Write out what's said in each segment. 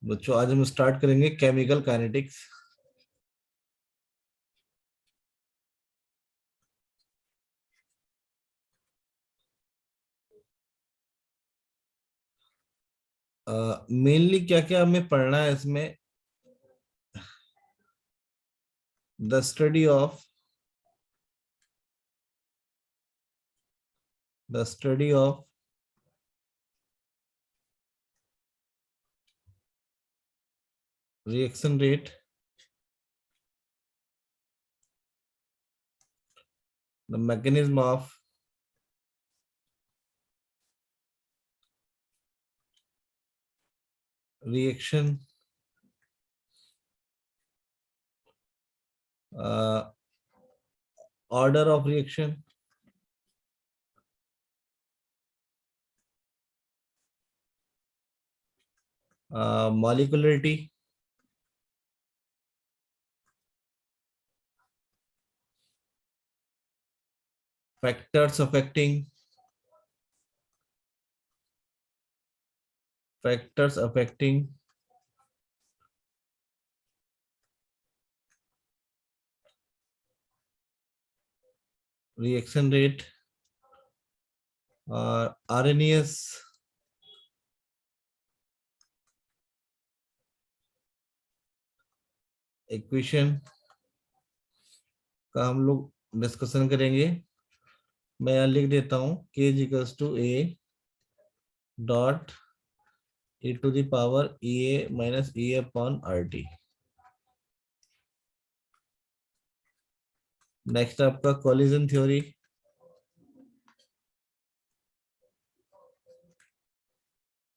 बच्चों आज हम स्टार्ट करेंगे केमिकल काइनेटिक्स। मेनली क्या क्या हमें पढ़ना है इसमें? The study of reaction rate, the mechanism of reaction, order of reaction, molecularity, factors affecting factors affecting reaction rate, RNS, equation का हम लोग डिस्कशन करेंगे। मैं यहाँ लिख देता हूँ k equals to a dot e to the power ea minus e upon RT। Next आपका कोलिजन थ्योरी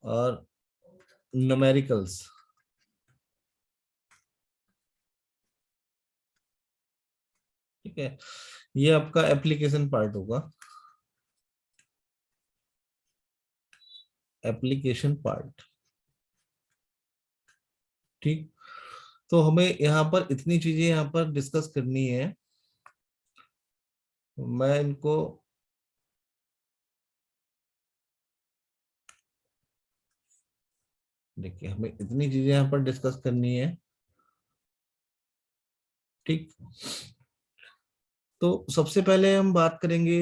और न्यूमेरिकल्स। ठीक है, ये आपका एप्लीकेशन पार्ट होगा, एप्लीकेशन पार्ट। ठीक, तो हमें यहाँ पर इतनी चीजें यहाँ पर डिस्कस करनी है। मैं इनको देखिए, हमें इतनी चीजें यहाँ पर डिस्कस करनी है। ठीक, तो सबसे पहले हम बात करेंगे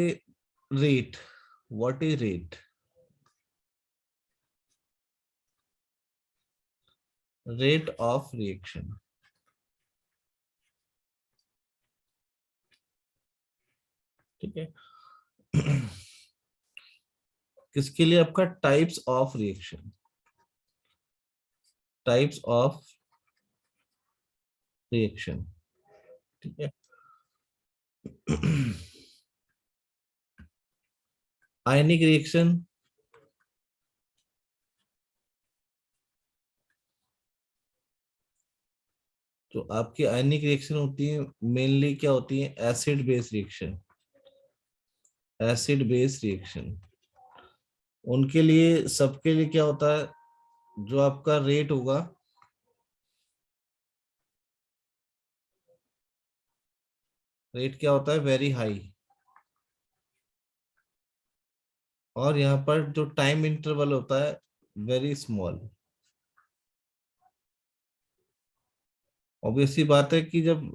rate. What is rate? Rate of reaction. ठीक है, किसके लिए? आपका types of reaction, types of reaction. ठीक है, आयनिक रिएक्शन, तो आपकी आयनिक रिएक्शन होती है मेनली, क्या होती है? Acid base reaction, acid base reaction. उनके लिए, सबके लिए क्या होता है? जो आपका रेट होगा, रेट क्या होता है? Very high. और यहाँ पर जो टाइम इंटरवल होता है, वेरी स्मॉल। ऑब्वियसली बात है कि जब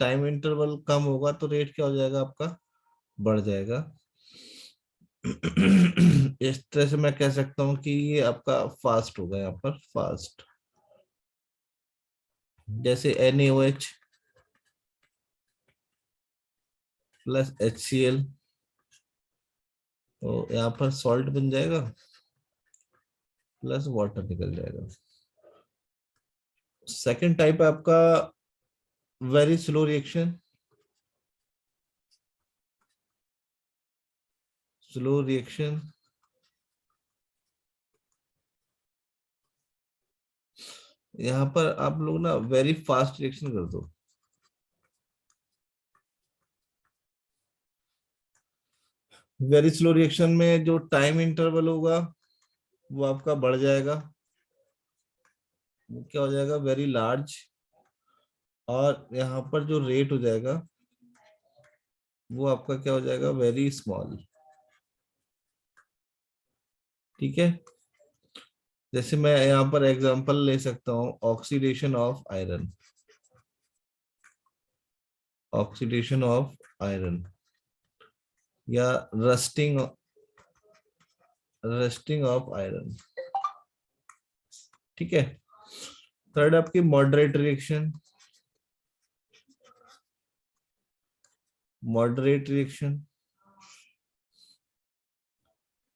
टाइम इंटरवल कम होगा तो रेट क्या हो जाएगा? आपका बढ़ जाएगा। इस तरह से मैं कह सकता हूँ कि ये आपका फास्ट होगा, यहाँ पर फास्ट। जैसे NaOH प्लस HCl, तो यहाँ पर सॉल्ट बन जाएगा प्लस वाटर निकल जाएगा। सेकंड टाइप है आपका very slow reaction. Slow reaction, यहाँ पर आप लोग ना वेरी फास्ट रिएक्शन कर दो। वेरी स्लो रिएक्शन में जो टाइम इंटरवल होगा वो आपका बढ़ जाएगा, वो क्या हो जाएगा? Very large. और यहाँ पर जो रेट हो जाएगा वो आपका क्या हो जाएगा? Very small. ठीक है, जैसे मैं यहाँ पर एग्जांपल ले सकता हूँ, oxidation of iron, oxidation of iron, या रस्टिंग, रस्टिंग ऑफ आयरन। ठीक है। थर्ड आपकी moderate reaction, moderate reaction,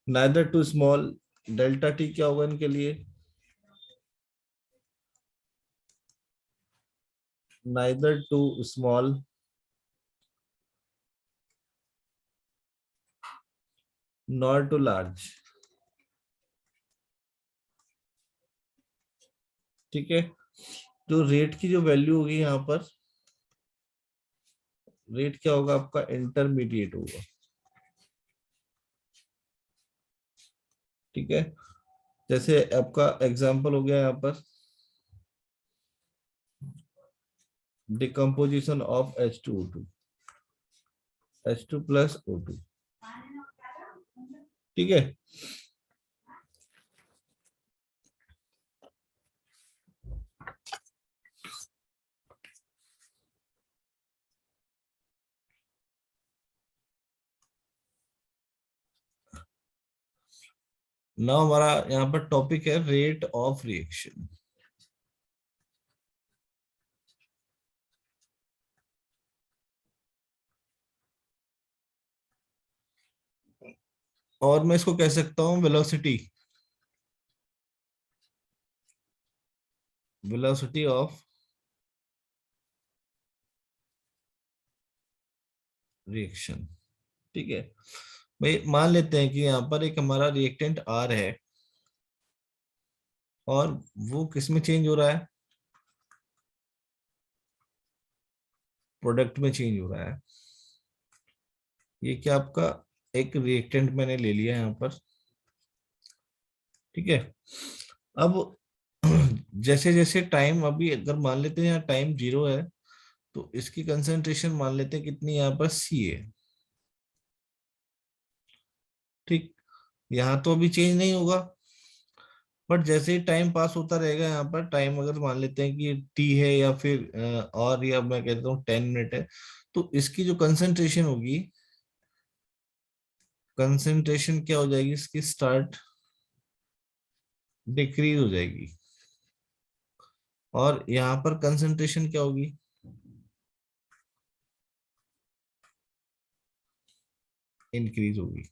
neither too small, delta T क्या होगा इनके लिए, neither too small nor too large. ठीक है। जो रेट की जो वैल्यू होगी यहाँ पर, रेट क्या होगा आपका, इंटरमीडिएट होगा। ठीक है। जैसे आपका एग्जांपल हो गया यहाँ पर, decomposition of H2O2, H2 plus O2। ठीक है। ना हमारा यहाँ पर टॉपिक है रेट ऑफ रिएक्शन। और मैं इसको कह सकता हूँ वेलोसिटी, वेलोसिटी ऑफ रिएक्शन। ठीक है। भाई मान लेते हैं कि यहाँ पर एक हमारा रिएक्टेंट आर है, और वो किस में चेंज हो रहा है, प्रोडक्ट में चेंज हो रहा है। ये क्या आपका एक रिएक्टेंट मैंने ले लिया यहाँ पर। ठीक है। अब जैसे जैसे टाइम, अभी अगर मान लेते हैं यहाँ टाइम 0 है, तो इसकी कंसंट्रेशन मान लेते हैं कितनी यहाँ पर C है। ठीक। यहाँ तो अभी चेंज नहीं होगा, बट जैसे ही टाइम पास होता रहेगा, यहाँ पर टाइम अगर मान लेते हैं कि T है, या फिर और, या मैं कहता हूँ 10 मिनट है, तो इसकी जो कंसंट्रेशन होगी, कंसंट्रेशन क्या हो जाएगी इसकी, स्टार्ट डिक्रीज हो जाएगी। और यहाँ पर कंसंट्रेशन क्या होगी, इंक्रीज होगी।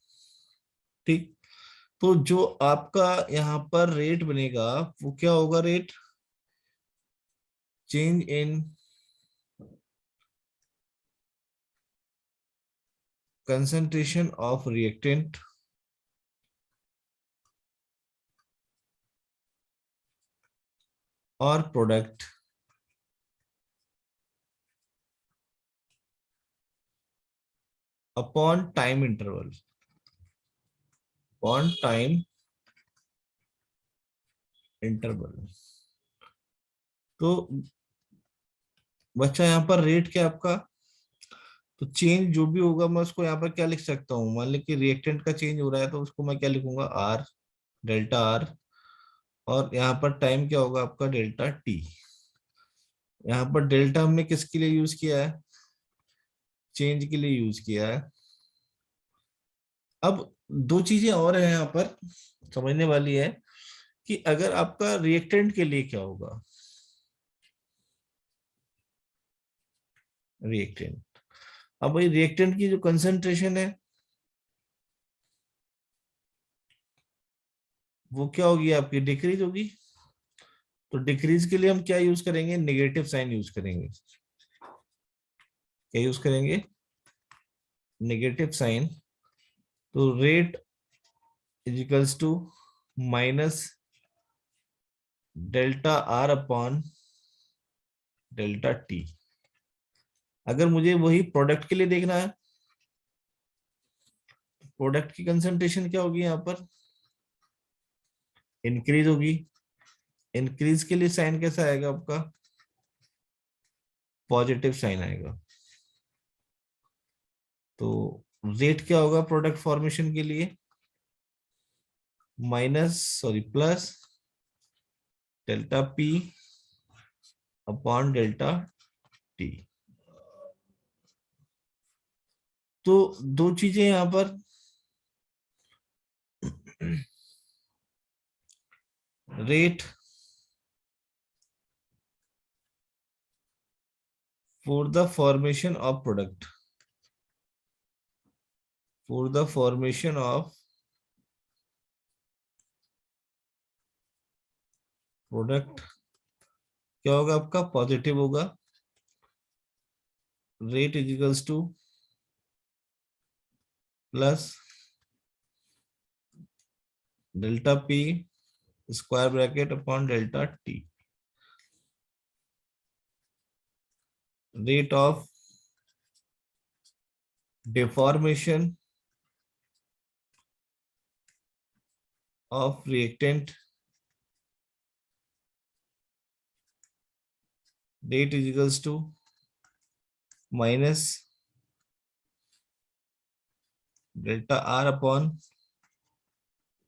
ठीक। तो जो आपका यहाँ पर रेट बनेगा, वो क्या होगा, rate change in concentration of reactant और product upon time interval, upon time interval. तो बच्चा यहाँ पर रेट क्या आपका, तो चेंज जो भी होगा मैं उसको यहाँ पर क्या लिख सकता हूँ, मान ली कि रिएक्टेंट का चेंज हो रहा है, तो उसको मैं क्या लिखूंगा, आर, डेल्टा आर। और यहाँ पर टाइम क्या होगा आपका, डेल्टा टी। यहाँ पर डेल्टा हमने किसके लिए यूज किया है, चेंज के लिए यूज किया है। अब दो चीजें और है यहाँ पर समझने वाली है, कि अगर आपका रिएक्टेंट के लिए क्या होगा, रिएक्टेंट, अब भाई रिएक्टेंट की जो कंसंट्रेशन है, वो क्या होगी आपकी, डिक्रीज होगी। तो डिक्रीज के लिए हम क्या यूज करेंगे, नेगेटिव साइन यूज करेंगे। क्या यूज करेंगे, नेगेटिव साइन। तो rate is equals to minus delta R upon delta T. अगर मुझे वही प्रोडक्ट के लिए देखना है, प्रोडक्ट की कंसंट्रेशन क्या होगी यहाँ पर, इंक्रीज होगी। इंक्रीज के लिए साइन कैसा आएगा आपका, पॉजिटिव साइन आएगा। तो रेट क्या होगा प्रोडक्ट फॉर्मेशन के लिए, minus, sorry, plus delta P upon delta T. तो दो चीजें यहां पर, rate for the formation of product, for the formation of product क्या होगा आपका, पॉजिटिव होगा। Rate is equals two plus delta P square bracket upon delta T. Rate of deformation of reactant, rate is equals to minus delta R upon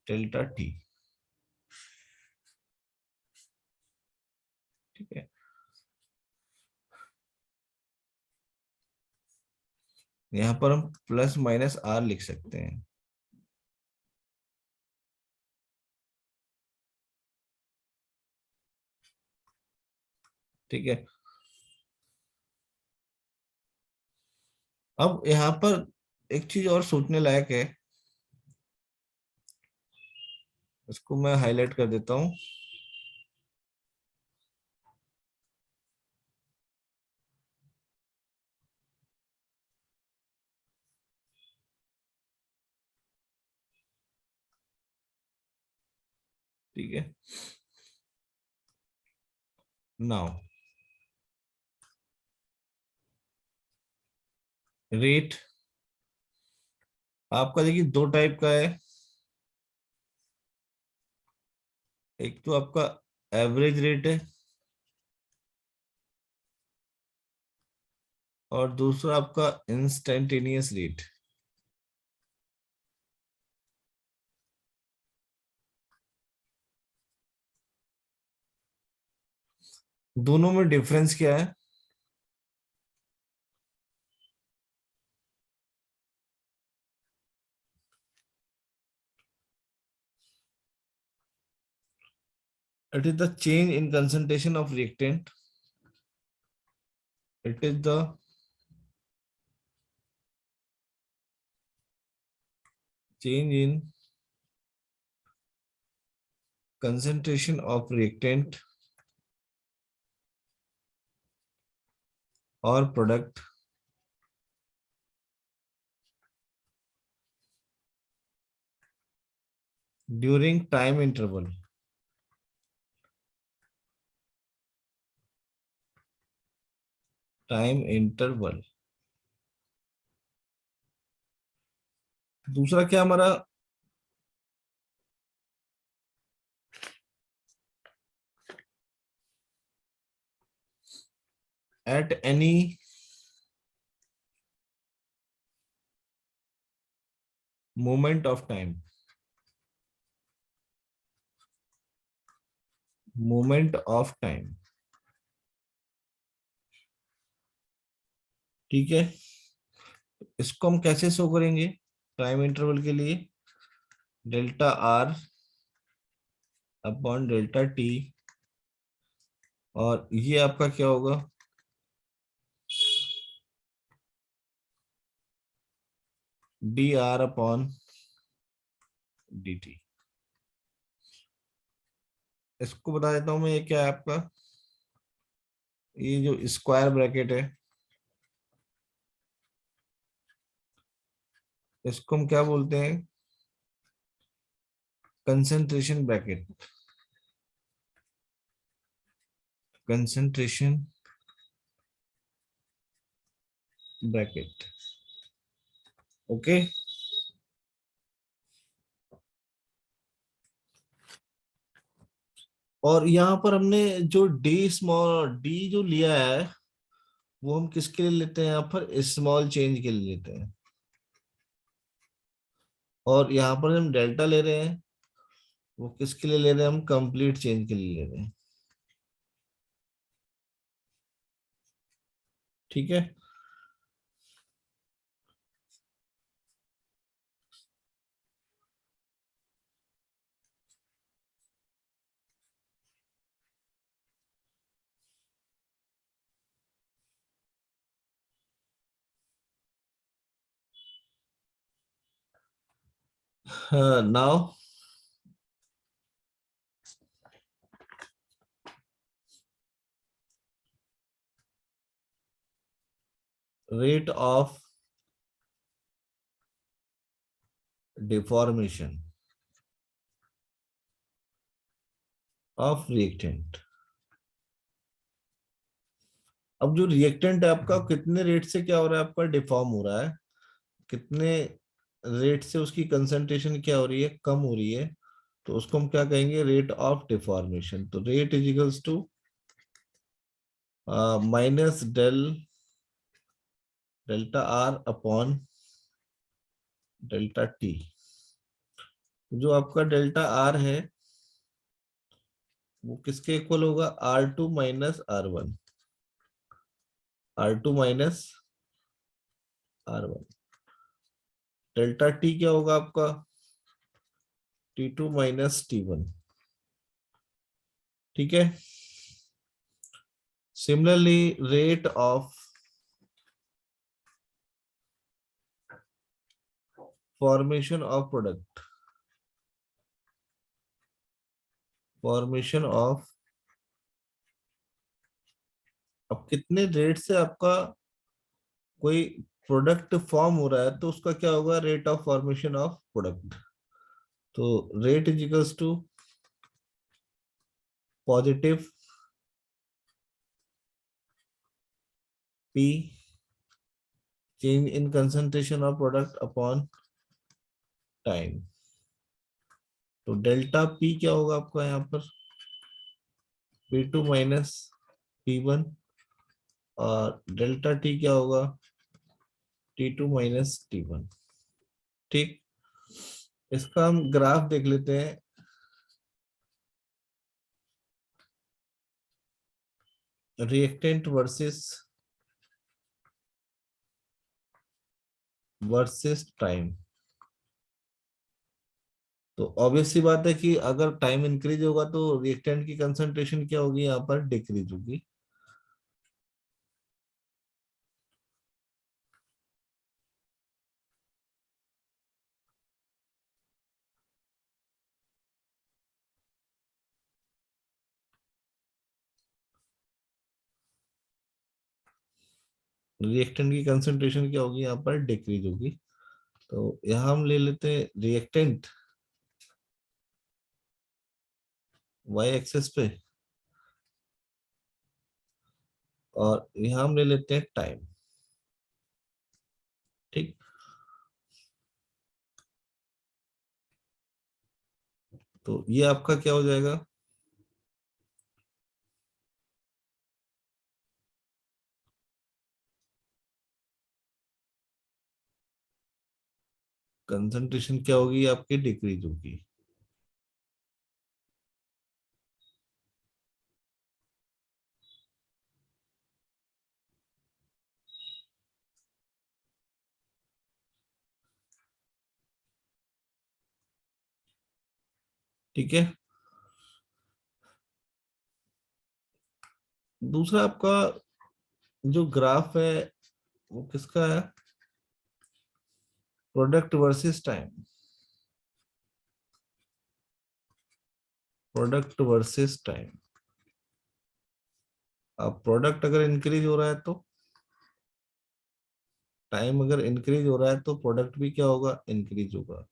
delta T। ठीक है, यहां पर हम plus minus are लिख सकते हैं। ठीक है, अब यहां पर एक चीज और सोचने लायक है, इसको मैं हाईलाइट कर देता हूं। ठीक है, नाउ रेट आपका देखिए दो टाइप का है। एक तो आपका एवरेज रेट है और दूसरा आपका इंस्टेंटेनियस रेट। दोनों में डिफरेंस क्या है? It is the change in concentration of reactant. It is the change in concentration of reactant or product during time interval। Time interval. दूसरा क्या हमारा, at any moment of time, moment of time. ठीक है, इसको हम कैसे show करेंगे time interval के लिए? Delta R upon delta T, और ये आपका क्या होगा, D R upon D T. इसको बता देता हूं मैं, ये क्या है आपका, ये जो स्क्वायर ब्रैकेट है इसको हम क्या बोलते हैं, concentration bracket. Concentration bracket. Okay, और यहाँ पर हमने जो डी स्मॉल डी जो लिया है वो हम किसके लिए लेते हैं, यहाँ पर स्मॉल चेंज के लिए लेते हैं। और यहाँ पर हम डेल्टा ले रहे हैं, वो किसके लिए ले रहे हैं, हम कंप्लीट चेंज के लिए ले रहे हैं। ठीक है। Now rate of deformation of reactant. अब जो रिएक्टेंट है आपका कितने रेट से क्या हो रहा है, आपका डिफॉर्म हो रहा है, कितने रेट से उसकी कंसंट्रेशन क्या हो रही है, कम हो रही है, तो उसको हम क्या कहेंगे, रेट ऑफ डिफॉर्मेशन। तो rate is equals to minus delta R upon delta T. जो आपका डेल्टा आर है वो किसके इक्वल होगा, R2 minus R1, R2 minus R1। Delta T क्या होगा आपका, T2 माइनस T1। ठीक है। Similarly rate of formation of product, formation of, अब कितने रेट से आपका कोई प्रोडक्ट फॉर्म हो रहा है तो उसका क्या होगा, rate of formation of product. तो rate is equals to positive P change in concentration of product upon time. तो डेल्टा पी क्या होगा आपका यहाँ पर, P2 माइनस P1, और डेल्टा टी क्या होगा, T2 माइनस T1। ठीक, इसका हम ग्राफ देख लेते हैं। Reactant versus time. तो ऑब्वियस सी बात है कि अगर टाइम इंक्रीज होगा तो रिएक्टेंट की कंसंट्रेशन क्या होगी, यहाँ पर डिक्रीज होगी। रिएक्टेंट की कंसंट्रेशन क्या होगी, यहाँ पर डिक्रीज होगी। तो यहाँ हम ले लेते हैं रिएक्टेंट वाई एक्सेस पे, और यहाँ हम ले लेते हैं टाइम। ठीक, तो ये आपका क्या हो जाएगा, कंसंट्रेशन क्या होगी आपकी, डिक्रीज होगी। ठीक है। दूसरा आपका जो ग्राफ है वो किसका है, product versus time, product versus time. अब प्रोडक्ट अगर इंक्रीज हो रहा है तो, टाइम अगर इंक्रीज हो रहा है तो प्रोडक्ट भी क्या होगा, इंक्रीज होगा।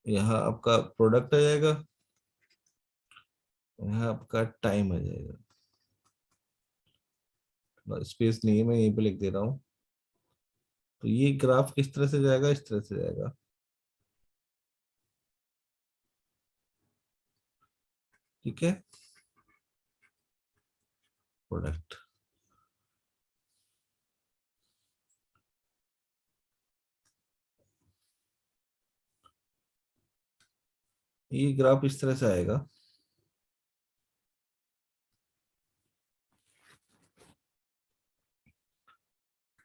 यहाँ आपका प्रोडक्ट आ जाएगा, यहाँ आपका टाइम आ जाएगा। स्पेस नहीं है, मैं यहीं पे लिख दे रहा हूँ। तो ये ग्राफ किस तरह से जाएगा, इस तरह से जाएगा। ठीक है, प्रोडक्ट। ये ग्राफ इस तरह से आएगा।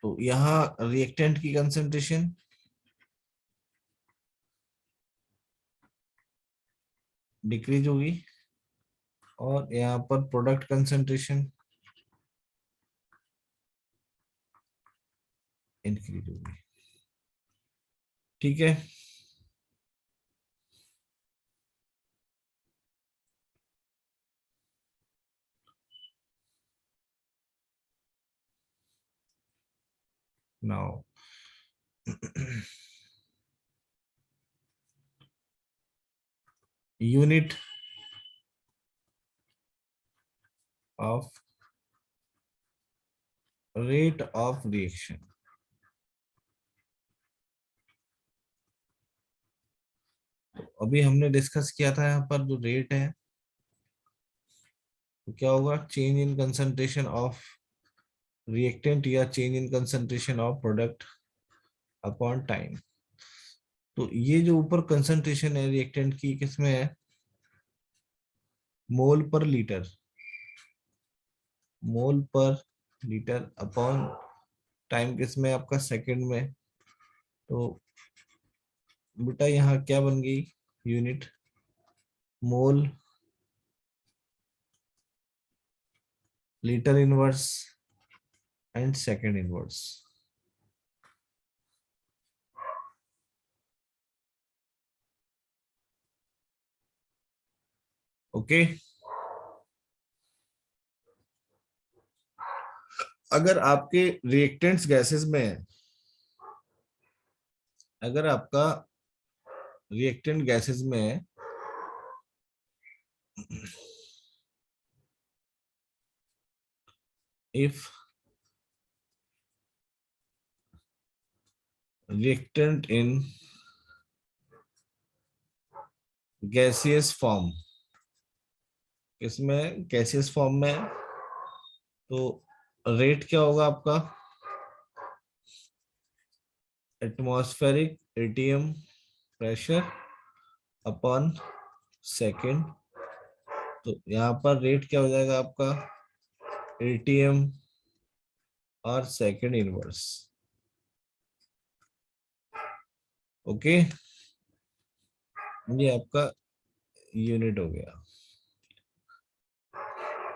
तो यहाँ रिएक्टेंट की कंसंट्रेशन डिक्रीज होगी और यहाँ पर प्रोडक्ट कंसंट्रेशन इंक्रीज होगी। ठीक है। Now unit of rate of reaction. तो अभी हमने डिस्कस किया था यहाँ पर जो रेट है, तो क्या होगा, change in concentration of reactant या change in concentration of product upon time. तो ये जो ऊपर कंसंट्रेशन है रिएक्टेंट की किसमें है, मोल पर लीटर, मोल पर लीटर अपॉन टाइम किसमें, आपका सेकंड में। तो बेटा यहाँ क्या बन गई, unit mole litre inverse and second inverse. Okay. अगर आपके रिएक्टेंट्स गैसेस में है, अगर आपका रिएक्टेंट गैसेस में है, if reactant in gaseous form, इसमें गैसियस फॉर्म में है, तो रेट क्या होगा आपका, atmospheric ATM pressure upon second. तो यहाँ पर रेट क्या हो जाएगा आपका, एटीएम और सेकेंड इनवर्स। ओके, ये आपका यूनिट हो गया।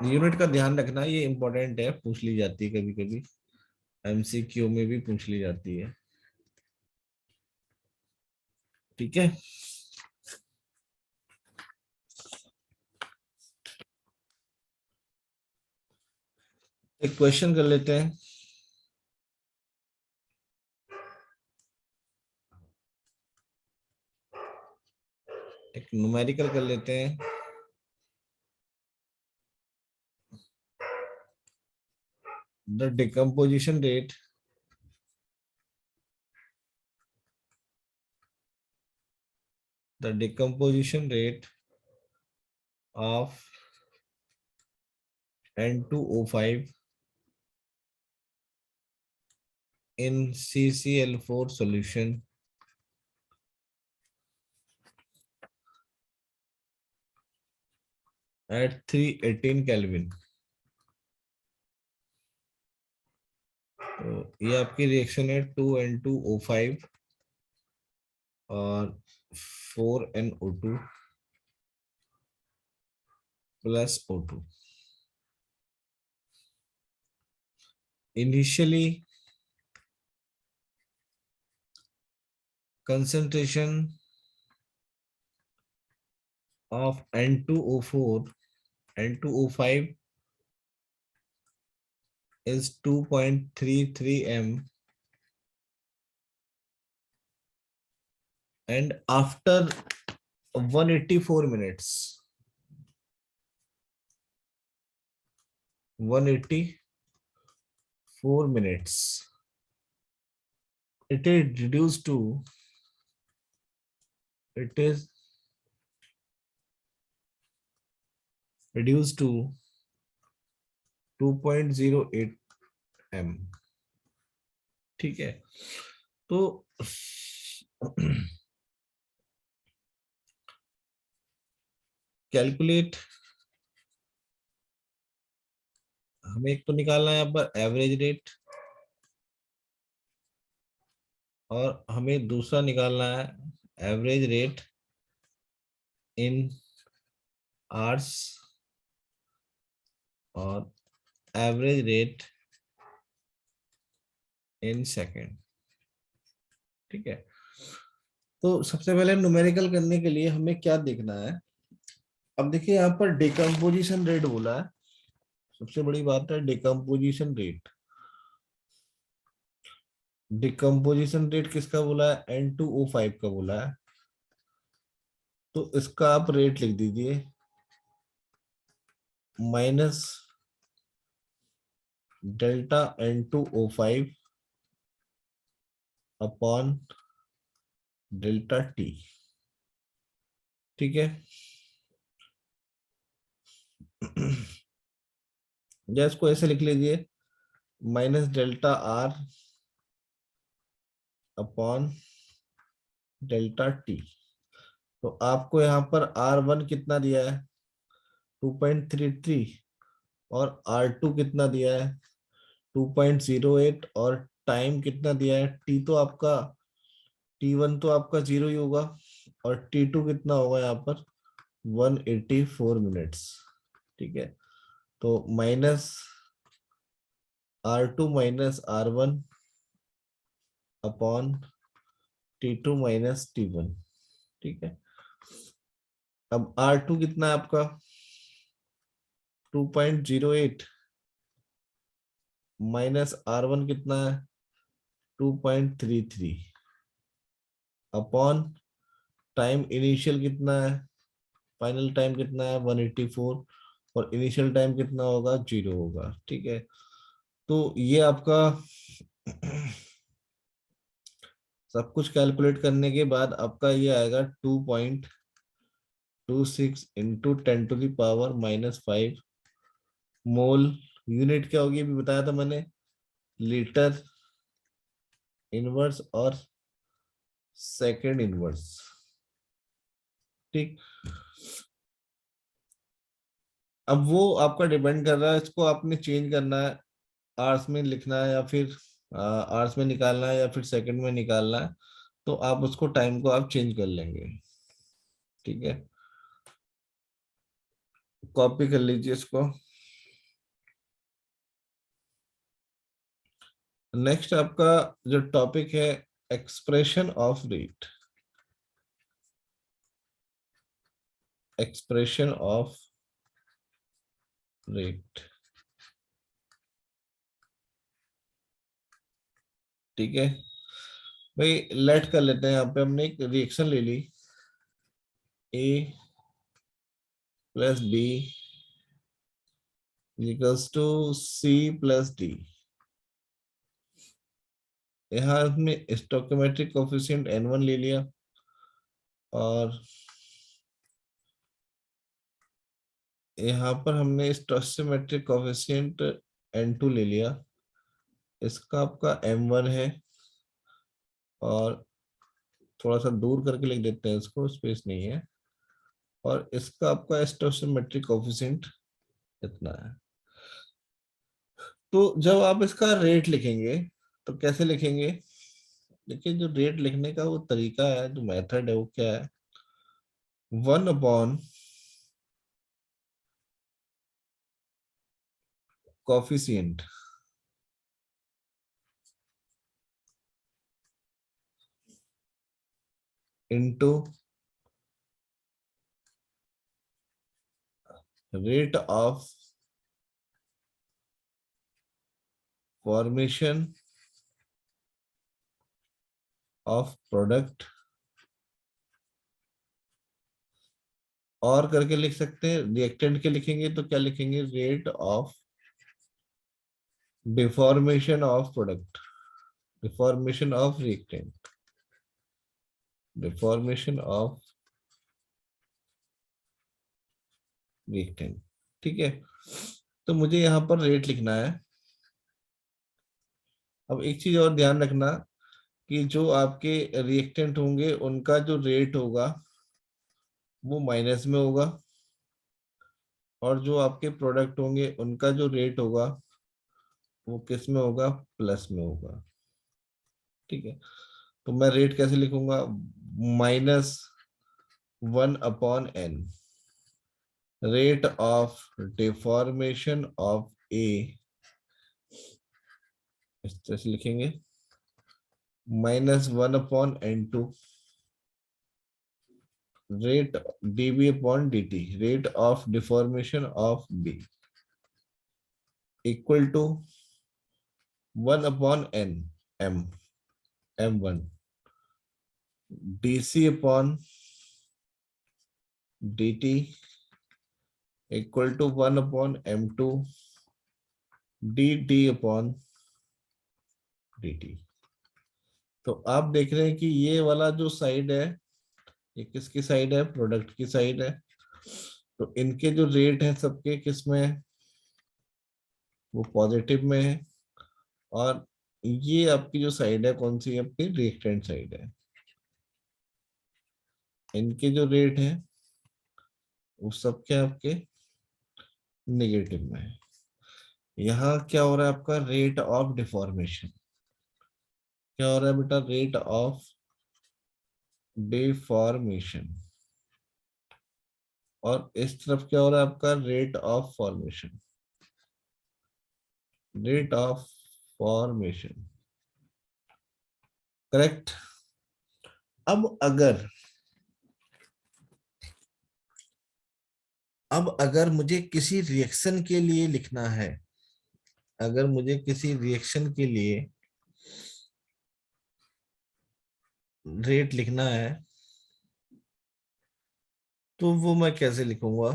यूनिट का ध्यान रखना, ये इंपॉर्टेंट है, पूछ ली जाती है कभी कभी, एमसीक्यू में भी पूछ ली जाती है। ठीक है। एक क्वेश्चन कर लेते हैं। एक न्यूमेरिकल कर लेते हैं। The decomposition rate of N2O5 in CCl4 solution at 318 Kelvin। तो ये आपकी रिएक्शन है 2N2O5 और 4NO2 plus O2। Initially concentration of N2O5 is 2.33 m, and after 184 minutes, 184 minutes, it is reduced to, it is reduced to 2.08 m। ठीक है। तो calculate, हमें एक तो निकालना है यहाँ पर एवरेज रेट, और हमें दूसरा निकालना है एवरेज रेट इन आवर्स और एवरेज रेट इन सेकेंड। ठीक है, तो सबसे पहले न्यूमेरिकल करने के लिए हमें क्या देखना है। अब देखिए यहाँ पर डिकम्पोजिशन रेट बोला है, सबसे बड़ी बात है डिकम्पोजिशन रेट। डिकम्पोजिशन रेट किसका बोला है, N2O5 का बोला है, तो इसका आप रेट लिख दीजिए minus delta N2O5 upon delta T. ठीक है, या इसको ऐसे लिख लीजिए minus delta R upon delta T. तो आपको यहाँ पर R1 कितना दिया है 2.33, और R2 कितना दिया है 2.08, और टाइम कितना दिया है, T1 तो आपका 0 ही होगा, और T2 कितना होगा यहाँ पर 184 मिनट्स। ठीक है, तो minus R2 minus R1 upon T2 minus T1। ठीक है, अब R2 कितना है आपका 2.08 माइनस R1 कितना है 2.33 अपॉन टाइम इनिशियल कितना है, फाइनल टाइम कितना है 184, और इनिशियल टाइम कितना होगा 0 होगा। ठीक है, तो ये आपका सब कुछ कैलकुलेट करने के बाद आपका ये आएगा 2.26 इंटू 10⁻⁻5 मोल। यूनिट क्या होगी अभी बताया था मैंने, लीटर इनवर्स और सेकेंड इनवर्स। ठीक, अब वो आपका डिपेंड कर रहा है, इसको आपने चेंज करना है, आवर्स में लिखना है या फिर आवर्स में निकालना है या फिर सेकंड में निकालना है, तो आप उसको टाइम को आप चेंज कर लेंगे। ठीक है, कॉपी कर लीजिए इसको। नेक्स्ट आपका जो टॉपिक है expression of rate, expression of rate. ठीक है भाई, लेट कर लेते हैं, यहाँ पे हमने एक रिएक्शन ले ली A plus B equals to C plus D। यहाँ हमने स्टोइकोमेट्रिक कोफिशिएंट N1 ले लिया, और यहाँ पर हमने स्टोइकोमेट्रिक कोफिशिएंट N2 ले लिया, इसका आपका M1 है, और थोड़ा सा दूर करके लिख देते हैं इसको, स्पेस नहीं है, और इसका आपका स्टोइकोमेट्रिक कोफिशिएंट इतना है। तो जब आप इसका रेट लिखेंगे तो कैसे लिखेंगे, देखिए जो रेट लिखने का वो तरीका है, जो मेथड है वो क्या है, 1 upon coefficient into rate of formation of product, और करके लिख सकते हैं, रिएक्टेंट के लिखेंगे तो क्या लिखेंगे, rate of deformation of product, deformation of reactant, deformation of reactant. ठीक है, तो मुझे यहाँ पर रेट लिखना है। अब एक चीज और ध्यान रखना कि जो आपके रिएक्टेंट होंगे उनका जो रेट होगा वो माइनस में होगा, और जो आपके प्रोडक्ट होंगे उनका जो रेट होगा वो किस में होगा, प्लस में होगा। ठीक है, तो मैं रेट कैसे लिखूंगा, -1/n, rate of deformation of A, इस तरह से लिखेंगे, -1/n2, rate dB/dt, rate of deformation of B, equal to 1/n, m, m1, dC/dt equal to 1/m2, dt/dt। तो आप देख रहे हैं कि ये वाला जो साइड है, ये किसकी साइड है, प्रोडक्ट की साइड है। तो इनके जो रेट है सबके किस में है, वो पॉजिटिव में है। और ये आपकी जो साइड है कौन सी है, आपकी रिएक्टेंट साइड है। इनके जो रेट है वो सब क्या आपके नेगेटिव में है। यहाँ क्या हो रहा है, आपका रेट ऑफ डिफॉर्मेशन, क्या हो रहा है बेटा, रेट ऑफ डिफॉर्मेशन। और इस तरफ क्या हो रहा है आपका, rate of formation, rate of formation, correct. अब अगर मुझे किसी रिएक्शन के लिए लिखना है, अगर मुझे किसी रिएक्शन के लिए रेट लिखना है तो वो मैं कैसे लिखूंगा,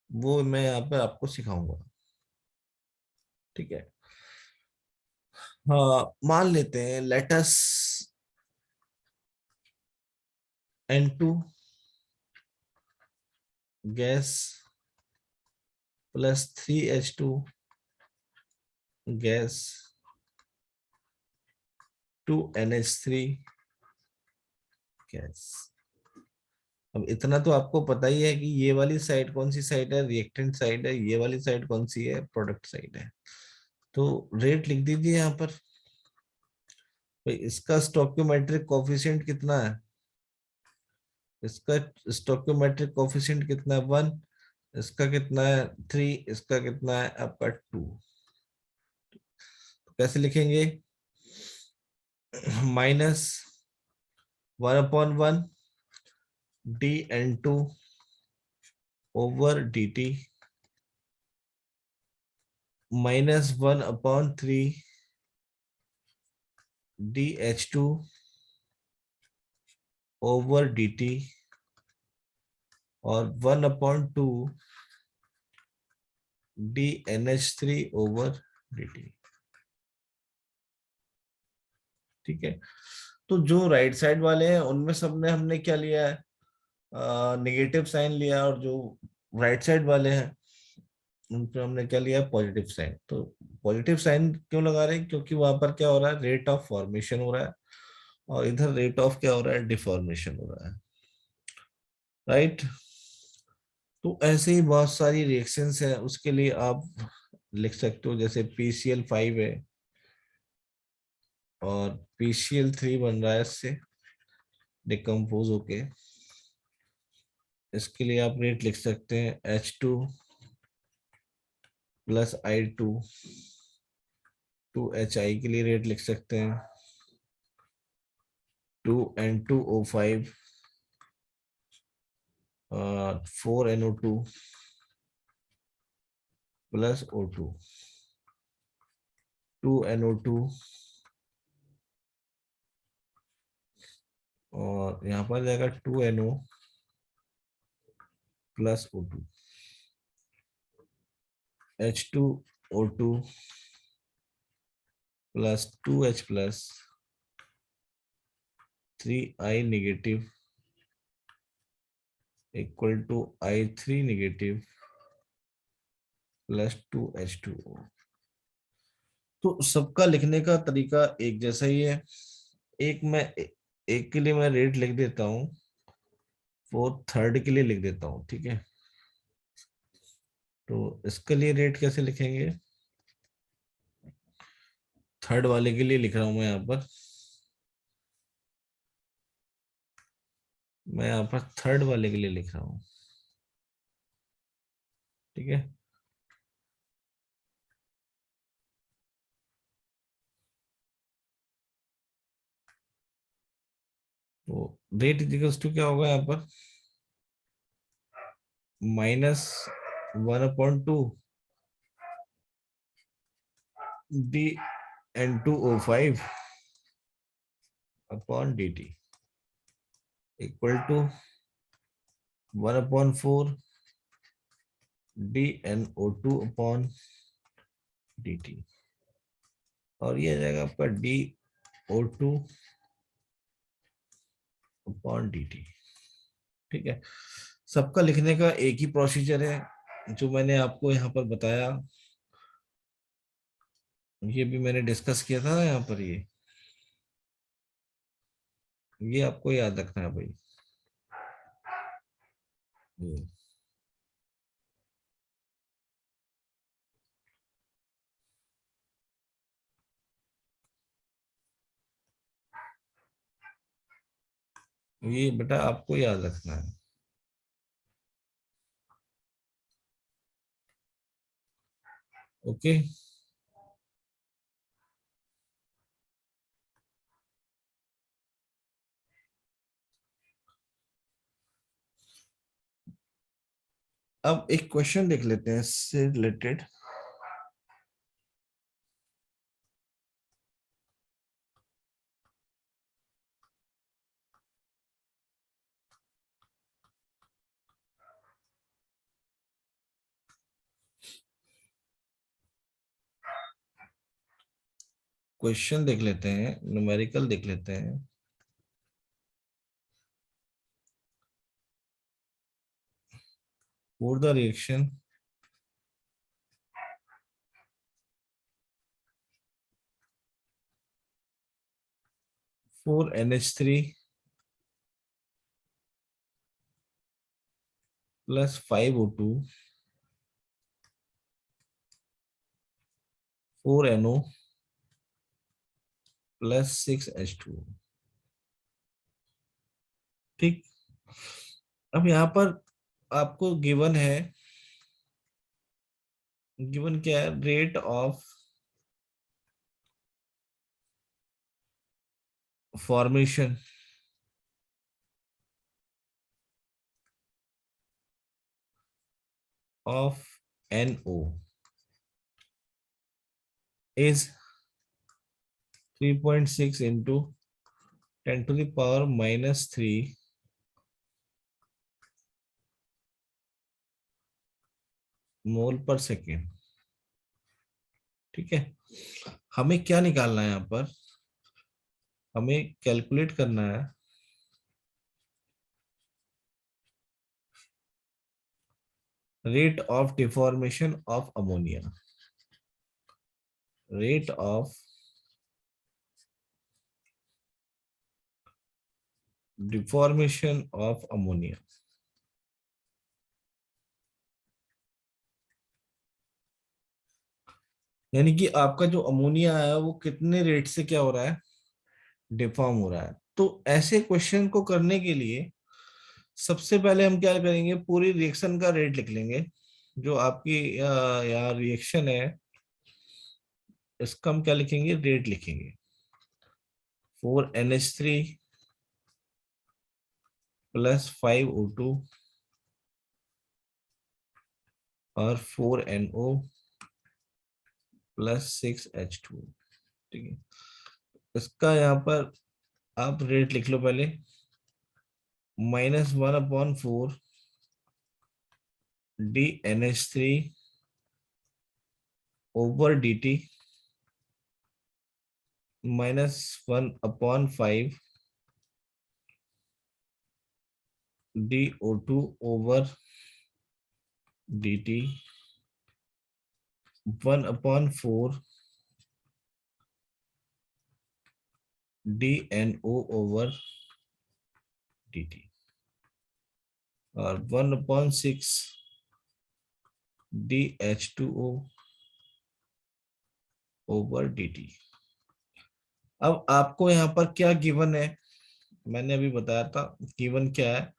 वो मैं यहाँ पे आपको सिखाऊंगा। ठीक है, हाँ मान लेते हैं let's N2 gas plus 3H2 gas 2NH3 gas. अब इतना तो आपको पता ही है कि ये वाली साइड कौन सी साइड है, रिएक्टेंट साइड है, ये वाली साइड कौन सी है, प्रोडक्ट साइड है। तो रेट लिख दीजिए यहाँ पर। भाई इसका स्टोइकोमेट्रिक कोफिशिएंट कितना है, इसका स्टोइकोमेट्रिक कोफिशिएंट कितना है, 1, इसका कितना है 3, इसका कितना है आपका 2। तो कैसे लिखेंगे, -1/1 dN2 over dt, -1/3 dH2 over dt, और 1/2 dNH3 ओवर dt। ठीक है, तो जो राइट साइड वाले हैं उनमें सबने हमने क्या लिया है, नेगेटिव साइन लिया, और जो राइट साइड वाले हैं उन पे हमने क्या लिया, पॉजिटिव साइन। तो पॉजिटिव साइन क्यों लगा रहे हैं, क्योंकि वहां पर क्या हो रहा है, रेट ऑफ फॉर्मेशन हो रहा है, और इधर रेट ऑफ क्या हो रहा है, डिफॉर्मेशन हो रहा है, राइट। तो ऐसे ही बहुत सारी रिएक्शंस हैं, उसके लिए आप लिख सकते हो, जैसे PCl5 है और PCl3 बन रहा है इससे डिकम्पोज होके। इसके लिए आप रेट लिख सकते हैं H2 प्लस I2, 2HI के लिए रेट लिख सकते हैं 2N2O5, 4NO2 plus O2, 2NO2, और यहाँ पर जाएगा 2NO plus O2, H2O2 plus 2H plus 3I negative equal to I3 negative plus 2H2O। तो सबका लिखने का तरीका एक जैसा ही है। एक मैं एक के लिए मैं रेट लिख देता हूँ, फोर्थ थर्ड के लिए लिख देता हूँ, ठीक है। तो इसके लिए रेट कैसे लिखेंगे, थर्ड वाले के लिए लिख रहा हूं मैं यहाँ पर, मैं यहाँ पर थर्ड वाले के लिए लिख रहा हूँ, ठीक है। तो रेट इजिकल्स टू क्या होगा यहाँ पर, -1/2 dN2O5 upon dt equal to 1/4 dNO2 upon dt, और ये आ जाएगा आपका dO2 अपॉन dt, ठीक है। सबका लिखने का एक ही प्रोसीजर है जो मैंने आपको यहाँ पर बताया, ये भी मैंने डिस्कस किया था ना यहाँ पर, ये आपको याद रखना है भाई। ये ये बेटा आपको याद रखना है। ओके, अब एक क्वेश्चन देख लेते हैं इससे रिलेटेड। क्वेश्चन देख लेते हैं, न्यूमेरिकल देख लेते हैं। For the reaction 4NH3 plus 5O2 4NO plus 6H2, ठीक। अब यहाँ पर आपको गिवन है, गिवन क्या है, rate of formation of NO is 3.6 into 10 to the power -3 मोल पर सेकेंड, ठीक है। हमें क्या निकालना है यहाँ पर, हमें कैलकुलेट करना है rate of deformation of ammonia, rate of deformation of ammonia, यानी कि आपका जो अमोनिया है वो कितने रेट से क्या हो रहा है, डिफॉर्म हो रहा है। तो ऐसे क्वेश्चन को करने के लिए सबसे पहले हम क्या करेंगे, पूरी रिएक्शन का रेट लिख लेंगे। जो आपकी यहाँ रिएक्शन है, इसका हम क्या लिखेंगे, रेट लिखेंगे। 4NH3 प्लस 5O2 और 4NO प्लस 6H2, ठीक है। इसका यहाँ पर आप रेट लिख लो पहले, -1/4 dNH3 over dt -1/5 dO2 over dt 1/4 DNO/dt और 1/6 DH2O/dt। अब आपको यहाँ पर क्या गिवन है, मैंने अभी बताया था गिवन क्या है,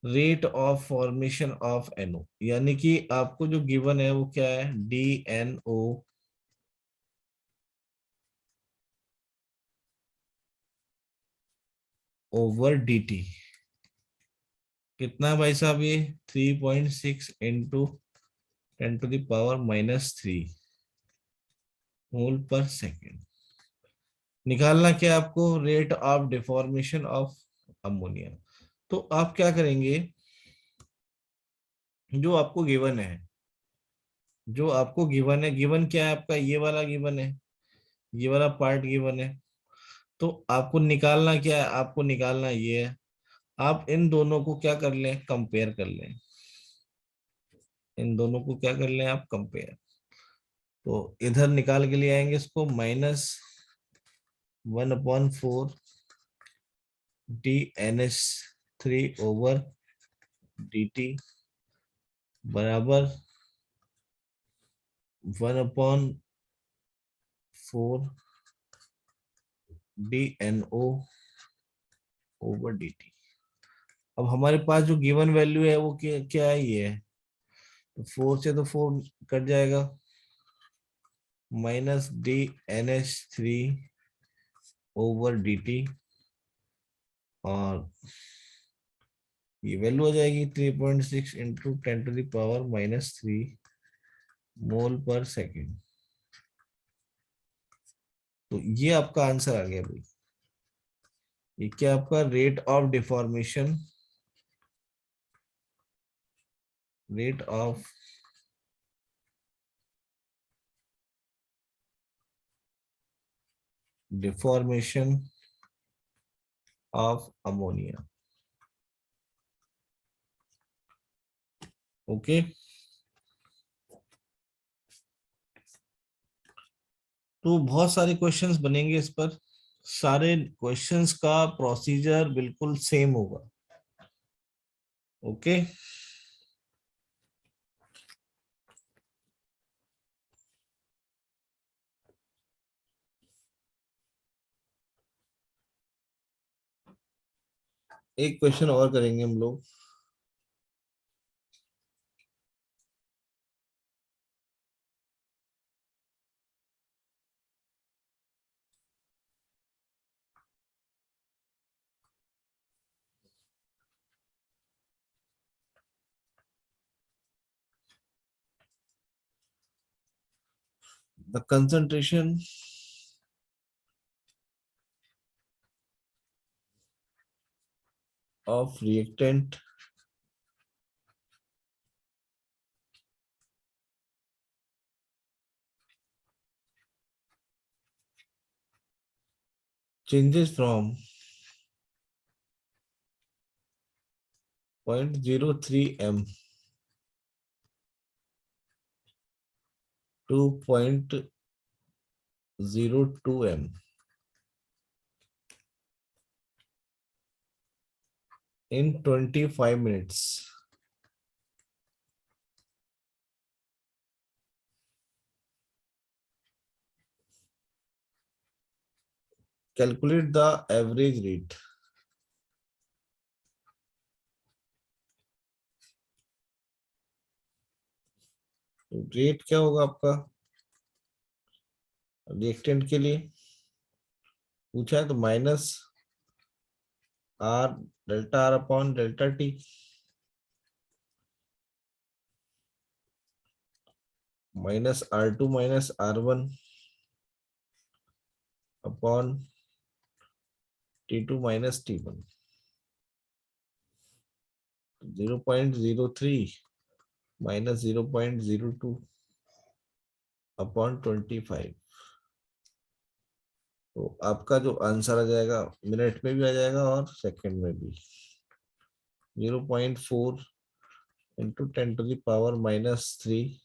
rate of formation of NO, यानी कि आपको जो गिवन है वो क्या है, DNO/dt। कितना है भाई साहब, ये 3.6 इंटू 10⁻³ मोल पर सेकेंड। निकालना क्या है आपको, rate of deformation of ammonia. तो आप क्या करेंगे, जो आपको गिवन है, जो आपको गिवन है, गिवन क्या है आपका, ये वाला गिवन है, ये वाला पार्ट गिवन है। तो आपको निकालना क्या है, आपको निकालना ये है, आप इन दोनों को क्या कर लें, कंपेयर कर लें, इन दोनों को क्या कर लें आप, कंपेयर। तो इधर निकाल के लिए आएंगे इसको, -1/4 DNH3/dt बराबर 1/4 DNO/dt। अब हमारे पास जो गिवन वैल्यू है वो क्या क्या है, ये है, तो 4 से तो 4 कट जाएगा, -DNH3/dt और ये वैल्यू आ जाएगी 3.6 इंटू 10⁻³ मोल पर सेकेंड। तो ये आपका आंसर आ गया भाई, ये क्या आपका rate of deformation, rate of deformation of ammonia. Okay, तो बहुत सारे क्वेश्चंस बनेंगे इस पर, सारे क्वेश्चंस का प्रोसीजर बिल्कुल सेम होगा। ओके, एक क्वेश्चन और करेंगे हम लोग। The concentration of reactant changes from 0.03 m to 0.02 m in 25 minutes. Calculate the average rate. Rate क्या होगा आपका रिएक्टेंट के लिए पूछा है, तो -R ΔR/ΔT -R2 -R1 upon T2 T1, 0.03 -0.02 upon 25। तो आपका जो आंसर आ जाएगा, मिनट में भी आ जाएगा और सेकंड में भी, 0.4 इंटू 10⁻³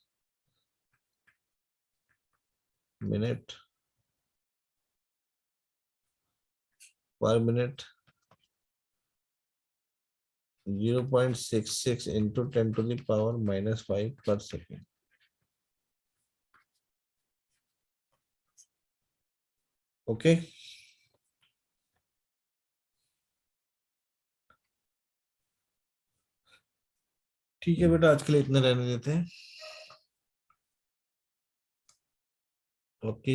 मिनट पर minute 0.66 into 10 to the power -5 per second. Okay, ठीक है बेटा, आज के लिए इतने रहने देते हैं। ओके।